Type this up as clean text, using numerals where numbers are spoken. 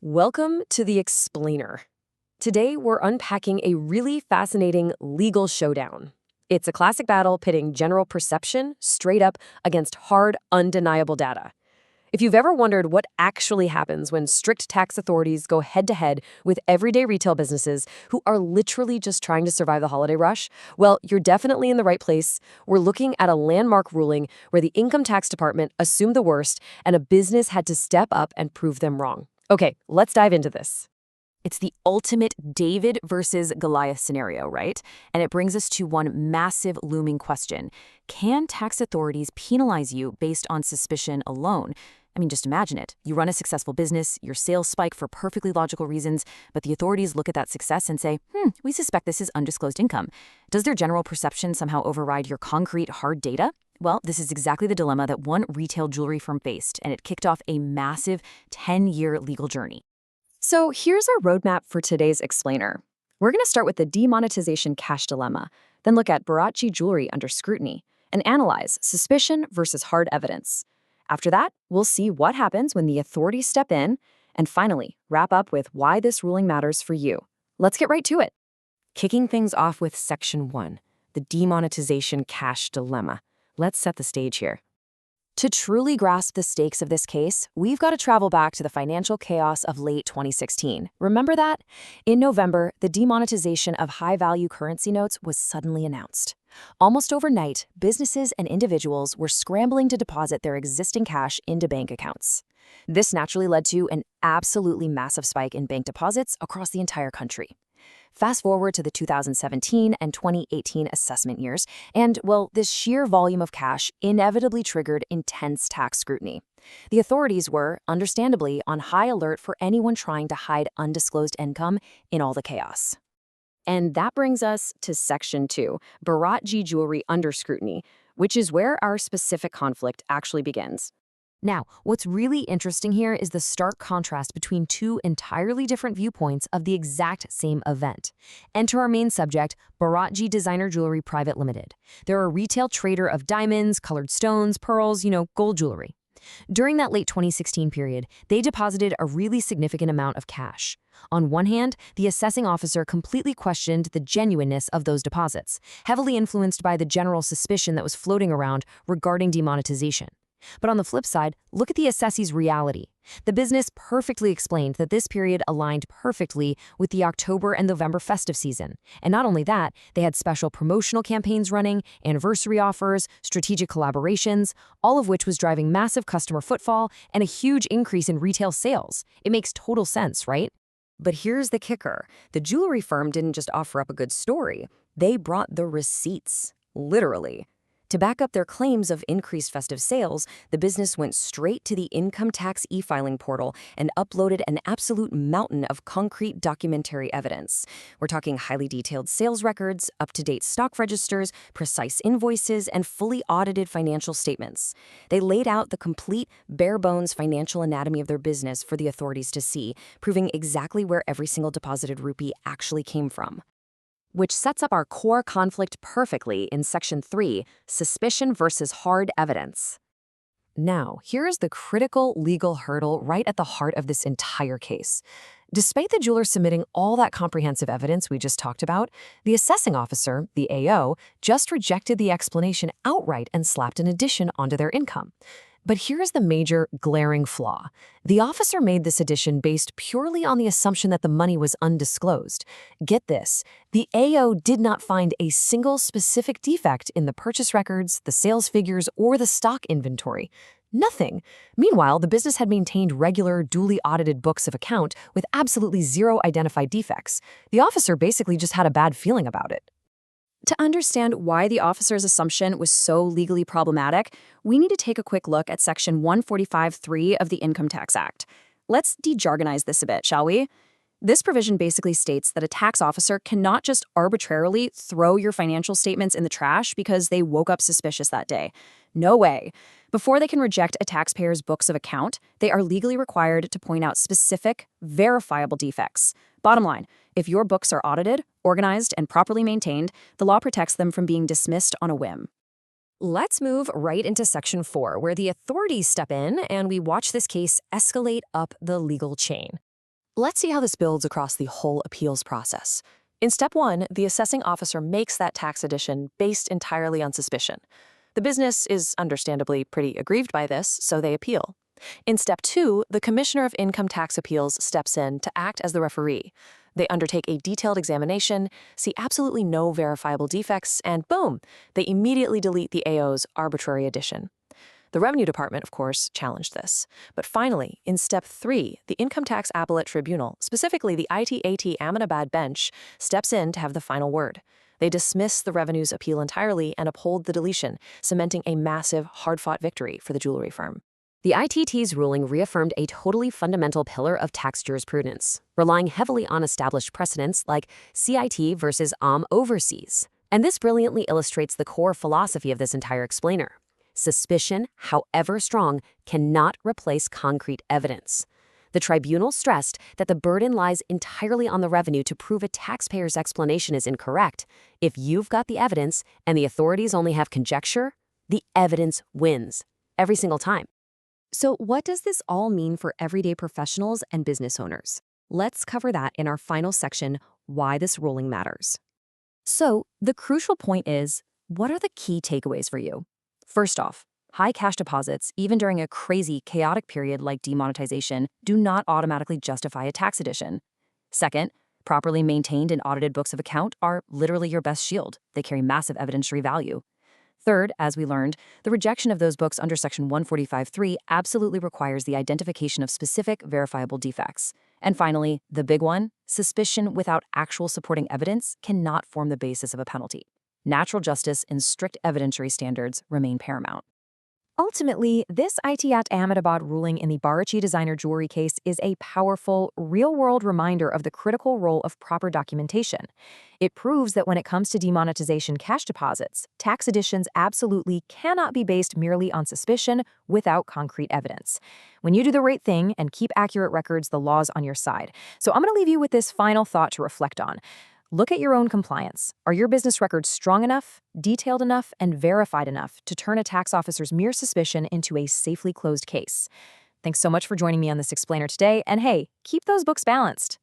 Welcome to The Explainer. Today, we're unpacking a really fascinating legal showdown. It's a classic battle pitting general perception straight up against hard, undeniable data. If you've ever wondered what actually happens when strict tax authorities go head-to-head with everyday retail businesses who are literally just trying to survive the holiday rush, well, you're definitely in the right place. We're looking at a landmark ruling where the income tax department assumed the worst and a business had to step up and prove them wrong. Okay, let's dive into this. It's the ultimate David versus Goliath scenario, right? And it brings us to one massive looming question. Can tax authorities penalize you based on suspicion alone? I mean, just imagine it. You run a successful business, your sales spike for perfectly logical reasons, but the authorities look at that success and say, we suspect this is undisclosed income. Does their general perception somehow override your concrete, hard data? Well, this is exactly the dilemma that one retail jewelry firm faced, and it kicked off a massive 10-year legal journey. So here's our roadmap for today's explainer. We're going to start with the demonetization cash dilemma, then look at Bharatji jewelry under scrutiny, and analyze suspicion versus hard evidence. After that, we'll see what happens when the authorities step in, and finally, wrap up with why this ruling matters for you. Let's get right to it. Kicking things off with Section 1, the demonetization cash dilemma. Let's set the stage here. To truly grasp the stakes of this case, we've got to travel back to the financial chaos of late 2016. Remember that? In November, the demonetization of high-value currency notes was suddenly announced. Almost overnight, businesses and individuals were scrambling to deposit their existing cash into bank accounts. This naturally led to an absolutely massive spike in bank deposits across the entire country. Fast forward to the 2017 and 2018 assessment years, and, well, this sheer volume of cash inevitably triggered intense tax scrutiny. The authorities were, understandably, on high alert for anyone trying to hide undisclosed income in all the chaos. And that brings us to Section 2, Bharatji jewelry under scrutiny, which is where our specific conflict actually begins. Now, what's really interesting here is the stark contrast between two entirely different viewpoints of the exact same event. Enter our main subject, Bharatji Designer Jewelry Private Limited. They're a retail trader of diamonds, colored stones, pearls, gold jewelry. During that late 2016 period, they deposited a really significant amount of cash. On one hand, the assessing officer completely questioned the genuineness of those deposits, heavily influenced by the general suspicion that was floating around regarding demonetization. But on the flip side, look at the assessee's reality. The business perfectly explained that this period aligned perfectly with the October and November festive season. And not only that, they had special promotional campaigns running, anniversary offers, strategic collaborations, all of which was driving massive customer footfall and a huge increase in retail sales. It makes total sense, right? But here's the kicker. The jewelry firm didn't just offer up a good story. They brought the receipts, literally. To back up their claims of increased festive sales, the business went straight to the income tax e-filing portal and uploaded an absolute mountain of concrete documentary evidence. We're talking highly detailed sales records, up-to-date stock registers, precise invoices, and fully audited financial statements. They laid out the complete, bare-bones financial anatomy of their business for the authorities to see, proving exactly where every single deposited rupee actually came from. Which sets up our core conflict perfectly in Section 3, suspicion versus hard evidence. Now, here's the critical legal hurdle right at the heart of this entire case. Despite the jeweler submitting all that comprehensive evidence we just talked about, the assessing officer, the AO, just rejected the explanation outright and slapped an addition onto their income. But here's the major, glaring flaw. The officer made this addition based purely on the assumption that the money was undisclosed. Get this, the AO did not find a single specific defect in the purchase records, the sales figures, or the stock inventory. Nothing. Meanwhile, the business had maintained regular, duly audited books of account with absolutely zero identified defects. The officer basically just had a bad feeling about it. To understand why the officer's assumption was so legally problematic, we need to take a quick look at Section 145(3) of the Income Tax Act. Let's de-jargonize this a bit, shall we? This provision basically states that a tax officer cannot just arbitrarily throw your financial statements in the trash because they woke up suspicious that day. No way. Before they can reject a taxpayer's books of account, they are legally required to point out specific, verifiable defects. Bottom line, if your books are audited, organized, and properly maintained, the law protects them from being dismissed on a whim. Let's move right into Section 4, where the authorities step in and we watch this case escalate up the legal chain. Let's see how this builds across the whole appeals process. In step 1, the assessing officer makes that tax addition based entirely on suspicion. The business is understandably pretty aggrieved by this, so they appeal. In step 2, the Commissioner of Income Tax Appeals steps in to act as the referee. They undertake a detailed examination, see absolutely no verifiable defects, and boom, they immediately delete the AO's arbitrary addition. The Revenue Department, of course, challenged this. But finally, in step 3, the Income Tax Appellate Tribunal, specifically the ITAT Ahmedabad bench, steps in to have the final word. They dismiss the revenue's appeal entirely and uphold the deletion, cementing a massive, hard-fought victory for the jewelry firm. The ITT's ruling reaffirmed a totally fundamental pillar of tax jurisprudence, relying heavily on established precedents like CIT versus Overseas. And this brilliantly illustrates the core philosophy of this entire explainer. Suspicion, however strong, cannot replace concrete evidence. The tribunal stressed that the burden lies entirely on the revenue to prove a taxpayer's explanation is incorrect. If you've got the evidence and the authorities only have conjecture, the evidence wins, every single time. So what does this all mean for everyday professionals and business owners? Let's cover that in our final section, why this ruling matters. So the crucial point is, what are the key takeaways for you? First off, high cash deposits, even during a crazy, chaotic period like demonetization, do not automatically justify a tax addition. Second, properly maintained and audited books of account are literally your best shield. They carry massive evidentiary value. Third, as we learned, the rejection of those books under Section 145.3 absolutely requires the identification of specific verifiable defects. And finally, the big one, suspicion without actual supporting evidence cannot form the basis of a penalty. Natural justice and strict evidentiary standards remain paramount. Ultimately, this ITAT Ahmedabad ruling in the Barachi designer jewelry case is a powerful, real-world reminder of the critical role of proper documentation. It proves that when it comes to demonetization cash deposits, tax additions absolutely cannot be based merely on suspicion without concrete evidence. When you do the right thing and keep accurate records, the law's on your side. So I'm going to leave you with this final thought to reflect on. Look at your own compliance. Are your business records strong enough, detailed enough, and verified enough to turn a tax officer's mere suspicion into a safely closed case? Thanks so much for joining me on this explainer today, and hey, keep those books balanced.